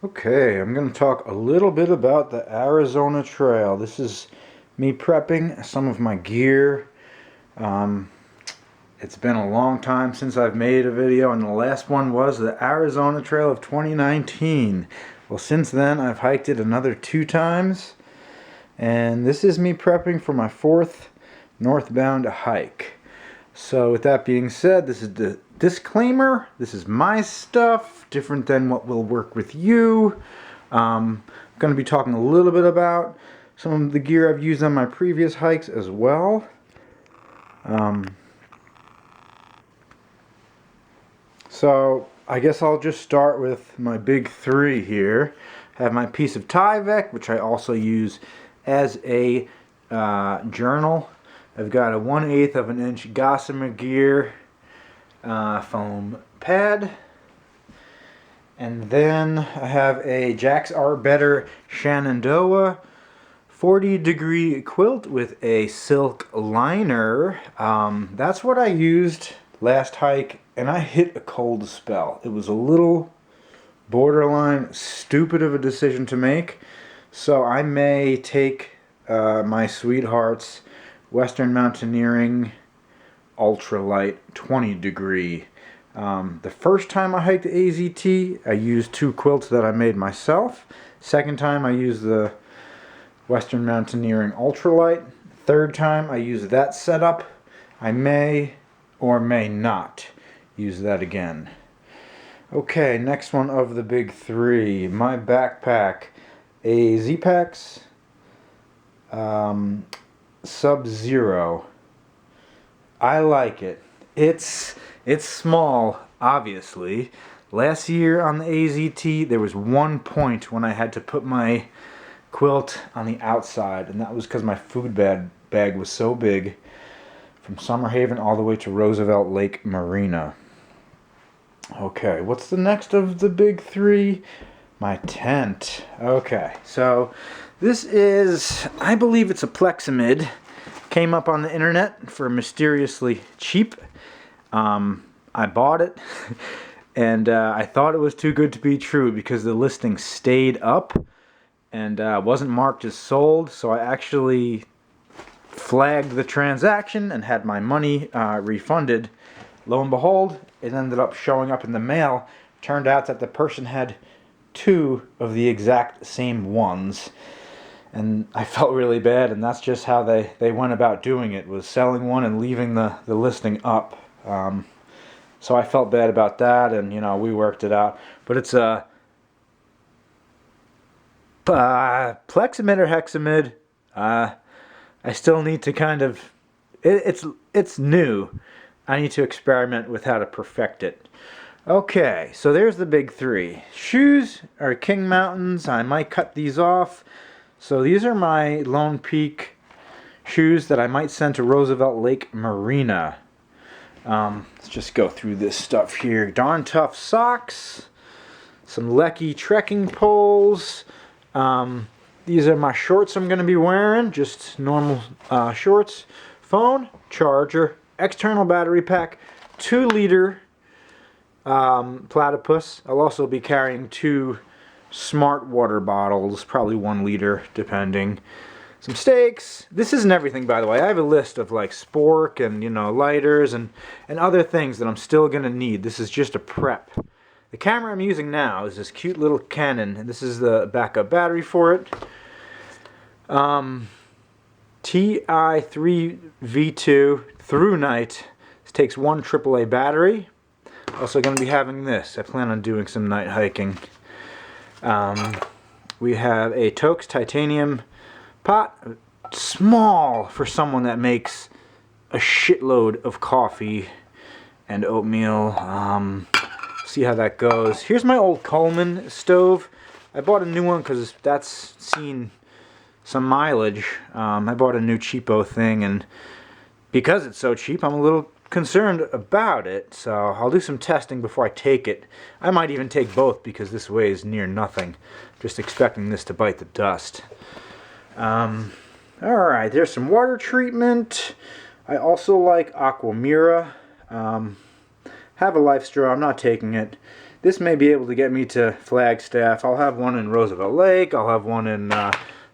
Okay, I'm going to talk a little bit about the Arizona Trail. This is me prepping some of my gear. Um, it's been a long time since I've made a video, and the last one was the Arizona Trail of 2019. Well, since then I've hiked it another 2 times, and this is me prepping for my 4th northbound hike. So with that being said, this is the disclaimer. This is my stuff, different than what will work with you. I'm going to be talking a little bit about some of the gear I've used on my previous hikes as well. So I guess I'll just start with my big 3 here. I have my piece of Tyvek, which I also use as a journal. I've got a 1/8 of an inch Gossamer Gear foam pad. And then I have a Jack's Are Better Shenandoah 40-degree quilt with a silk liner. That's what I used last hike, and I hit a cold spell. It was a little borderline stupid of a decision to make. So I may take my sweetheart's Western Mountaineering ultralight 20-degree. The first time I hiked the AZT, I used 2 quilts that I made myself. Second time I used the Western Mountaineering ultralight. Third time I used that setup. I may or may not use that again. Okay, next one of the big 3. My backpack. A Z-Packs Sub-Zero. I like it. It's small, obviously. Last year on the AZT, there was one point when I had to put my quilt on the outside, and that was because my food bag was so big, from Summerhaven all the way to Roosevelt Lake Marina. Okay, what's the next of the big 3? My tent. Okay, so this is, I believe it's a Plexamid. Came up on the internet for mysteriously cheap. I bought it, and I thought it was too good to be true because the listing stayed up and wasn't marked as sold, so I actually flagged the transaction and had my money refunded. Lo and behold, it ended up showing up in the mail. Turned out that the person had 2 of the exact same ones, and I felt really bad, and that's just how they went about doing it, was selling one and leaving the listing up. So I felt bad about that, and we worked it out. But it's a Plexamid or Hexamid. I still need to kind of, it's new. I need to experiment with how to perfect it. Okay, so there's the big 3. Shoes are King Mountains. I might cut these off. So these are my Lone Peak shoes that I might send to Roosevelt Lake Marina. Let's just go through this stuff here. Darn Tough socks. Some Lecky trekking poles. These are my shorts I'm going to be wearing. Just normal shorts. Phone, charger, external battery pack, 2-liter platypus. I'll also be carrying 2 smart water bottles, probably 1 liter depending. Some steaks. This isn't everything, by the way. I have a list of like spork and lighters and other things that I'm still gonna need. This is just a prep. The camera I'm using now is this cute little Canon, and this is the backup battery for it. TI3V2 through night. This takes 1 AAA battery. Also going to be having this. I plan on doing some night hiking. We have a Toaks titanium pot. Small for someone that makes a shitload of coffee and oatmeal. See how that goes. Here's my old Coleman stove. I bought a new one because that's seen some mileage. I bought a new cheapo thing, and because it's so cheap, I'm a little concerned about it, so I'll do some testing before I take it. I might even take both because this weighs near nothing. Just expecting this to bite the dust. Alright, there's some water treatment. I also like Aquamira. Have a life straw. I'm not taking it. this may be able to get me to Flagstaff. I'll have one in Roosevelt Lake. I'll have one in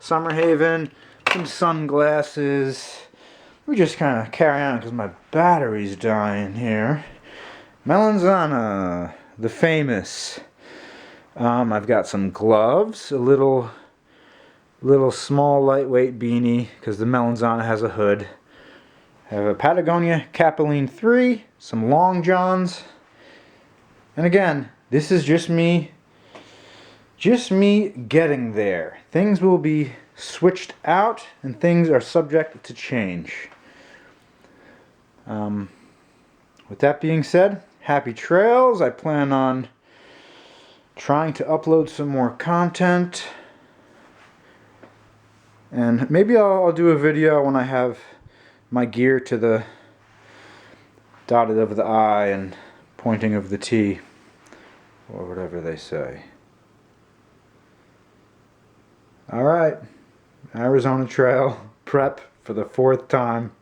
Summerhaven. Some sunglasses. We just kind of carry on because my battery's dying here. Melanzana, the famous. I've got some gloves, a little small lightweight beanie because the Melanzana has a hood. I have a Patagonia Capeline 3, some long johns. And again, this is just me getting there. Things will be switched out and things are subject to change. With that being said, happy trails. I plan on trying to upload some more content. And maybe I'll do a video when I have my gear to the dotted of the I and pointing of the T, or whatever they say. Alright, Arizona Trail prep for the 4th time.